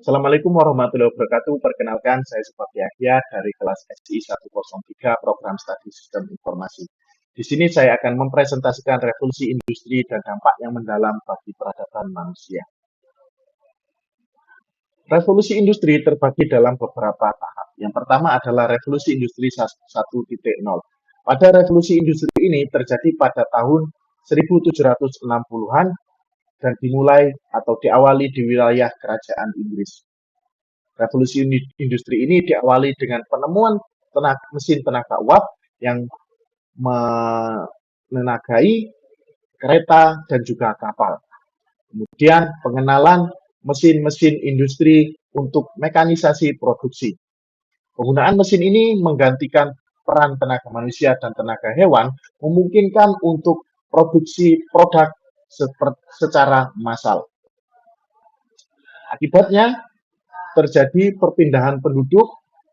Assalamualaikum warahmatullahi wabarakatuh. Perkenalkan, saya Supardi Yahya dari kelas SI 103 Program Studi Sistem Informasi. Di sini saya akan mempresentasikan revolusi industri dan dampak yang mendalam bagi peradaban manusia. Revolusi industri terbagi dalam beberapa tahap. Yang pertama adalah revolusi industri 1.0. Pada revolusi industri ini terjadi pada tahun 1760-an dan dimulai atau diawali di wilayah kerajaan Inggris. Revolusi industri ini diawali dengan penemuan mesin tenaga uap yang menenagai kereta dan juga kapal. Kemudian pengenalan mesin-mesin industri untuk mekanisasi produksi. Penggunaan mesin ini menggantikan peran tenaga manusia dan tenaga hewan, memungkinkan untuk produksi produk secara massal. Akibatnya terjadi perpindahan penduduk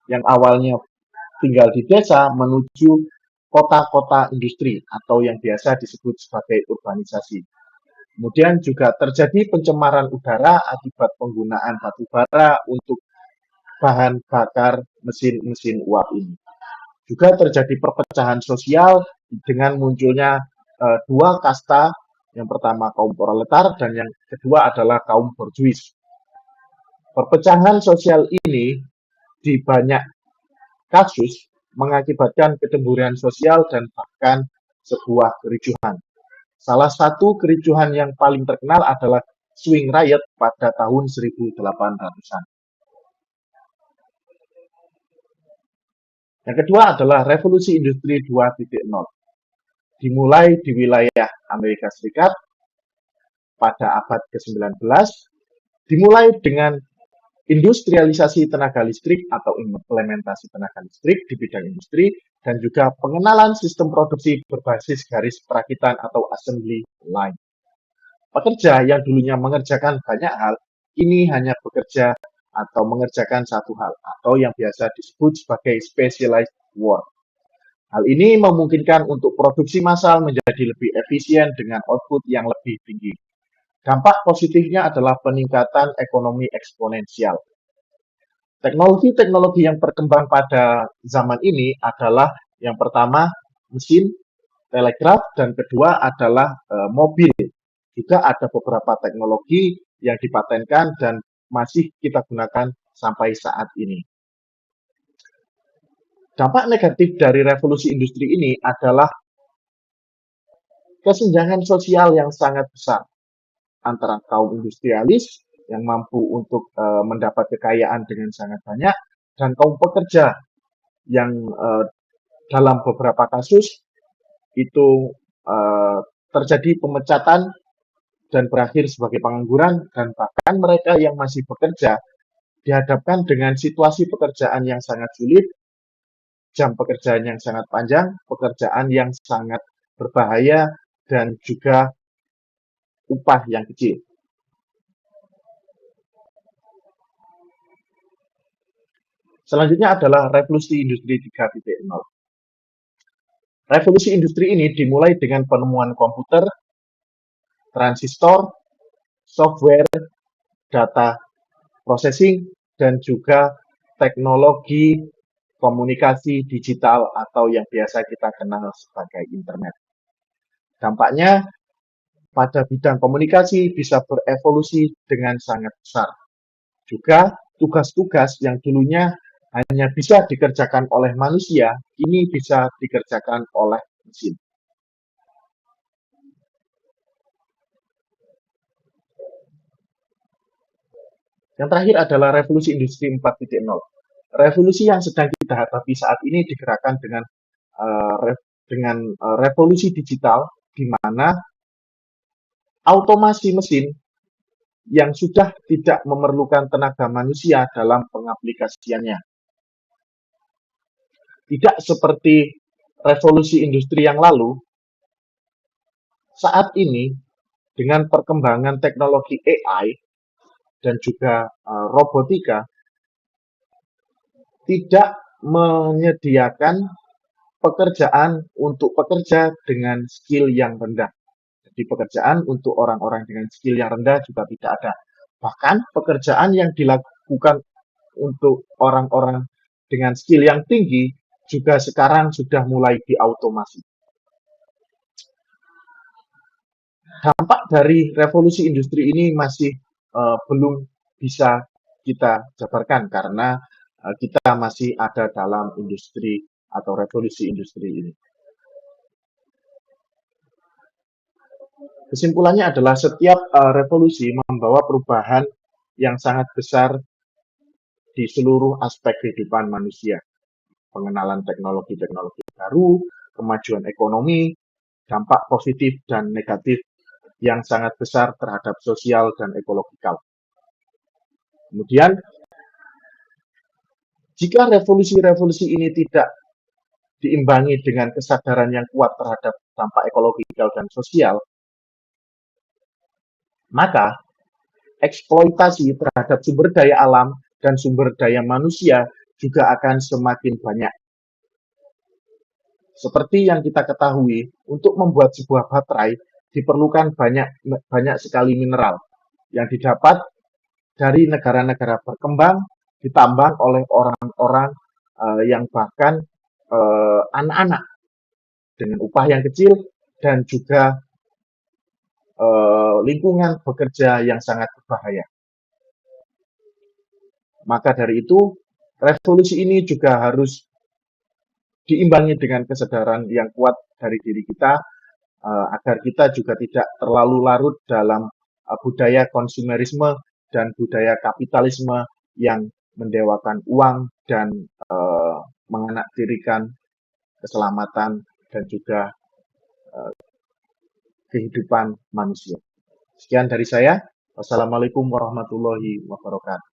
yang awalnya tinggal di desa menuju kota-kota industri atau yang biasa disebut sebagai urbanisasi. Kemudian juga terjadi pencemaran udara akibat penggunaan batu bara untuk bahan bakar mesin-mesin uap ini. Juga terjadi perpecahan sosial dengan munculnya dua kasta, yang pertama kaum proletar dan yang kedua adalah kaum borjuis. Perpecahan sosial ini di banyak kasus mengakibatkan kecemburuan sosial dan bahkan sebuah kericuhan. Salah satu kericuhan yang paling terkenal adalah Swing Riot pada tahun 1800-an. Yang kedua adalah revolusi industri 2.0. Dimulai di wilayah Amerika Serikat pada abad ke-19, dimulai dengan industrialisasi tenaga listrik atau implementasi tenaga listrik di bidang industri dan juga pengenalan sistem produksi berbasis garis perakitan atau assembly line. Pekerja yang dulunya mengerjakan banyak hal, ini hanya bekerja atau mengerjakan satu hal atau yang biasa disebut sebagai specialized work. Hal ini memungkinkan untuk produksi massal menjadi lebih efisien dengan output yang lebih tinggi. Dampak positifnya adalah peningkatan ekonomi eksponensial. Teknologi-teknologi yang berkembang pada zaman ini adalah yang pertama mesin, telegraf, dan kedua adalah mobil. Juga ada beberapa teknologi yang dipatenkan dan masih kita gunakan sampai saat ini. Dampak negatif dari revolusi industri ini adalah kesenjangan sosial yang sangat besar antara kaum industrialis yang mampu untuk mendapat kekayaan dengan sangat banyak dan kaum pekerja yang dalam beberapa kasus itu terjadi pemecatan dan berakhir sebagai pengangguran, dan bahkan mereka yang masih bekerja dihadapkan dengan situasi pekerjaan yang sangat sulit, jam pekerjaan yang sangat panjang, pekerjaan yang sangat berbahaya, dan juga upah yang kecil. Selanjutnya adalah revolusi industri 3.0. Revolusi industri ini dimulai dengan penemuan komputer, transistor, software, data processing, dan juga teknologi komunikasi digital atau yang biasa kita kenal sebagai internet. Dampaknya pada bidang komunikasi bisa berevolusi dengan sangat besar. Juga tugas-tugas yang dulunya hanya bisa dikerjakan oleh manusia, ini bisa dikerjakan oleh mesin. Yang terakhir adalah revolusi industri 4.0. Revolusi yang sedang kita hadapi saat ini digerakkan dengan revolusi digital, di mana automasi mesin yang sudah tidak memerlukan tenaga manusia dalam pengaplikasiannya. Tidak seperti revolusi industri yang lalu, saat ini dengan perkembangan teknologi AI dan juga robotika tidak menyediakan pekerjaan untuk pekerja dengan skill yang rendah. Jadi pekerjaan untuk orang-orang dengan skill yang rendah juga tidak ada. Bahkan pekerjaan yang dilakukan dilakukan untuk orang-orang dengan skill yang tinggi juga sekarang sudah mulai diautomasi. Dampak dari revolusi industri ini masih belum bisa kita jabarkan karena kita masih ada dalam industri atau revolusi industri ini. Kesimpulannya adalah setiap revolusi membawa perubahan yang sangat besar di seluruh aspek kehidupan manusia. Pengenalan teknologi-teknologi baru, kemajuan ekonomi, dampak positif dan negatif yang sangat besar terhadap sosial dan ekologikal. Kemudian, jika revolusi-revolusi ini tidak diimbangi dengan kesadaran yang kuat terhadap dampak ekologikal dan sosial, maka eksploitasi terhadap sumber daya alam dan sumber daya manusia juga akan semakin banyak. Seperti yang kita ketahui, untuk membuat sebuah baterai diperlukan banyak sekali mineral yang didapat dari negara-negara berkembang, ditambang oleh orang-orang yang bahkan anak-anak dengan upah yang kecil dan juga lingkungan bekerja yang sangat berbahaya. Maka dari itu, revolusi ini juga harus diimbangi dengan kesadaran yang kuat dari diri kita agar kita juga tidak terlalu larut dalam budaya konsumerisme dan budaya kapitalisme yang mendewakan uang dan menganaktirikan keselamatan dan juga kehidupan manusia. Sekian dari saya. Wassalamualaikum warahmatullahi wabarakatuh.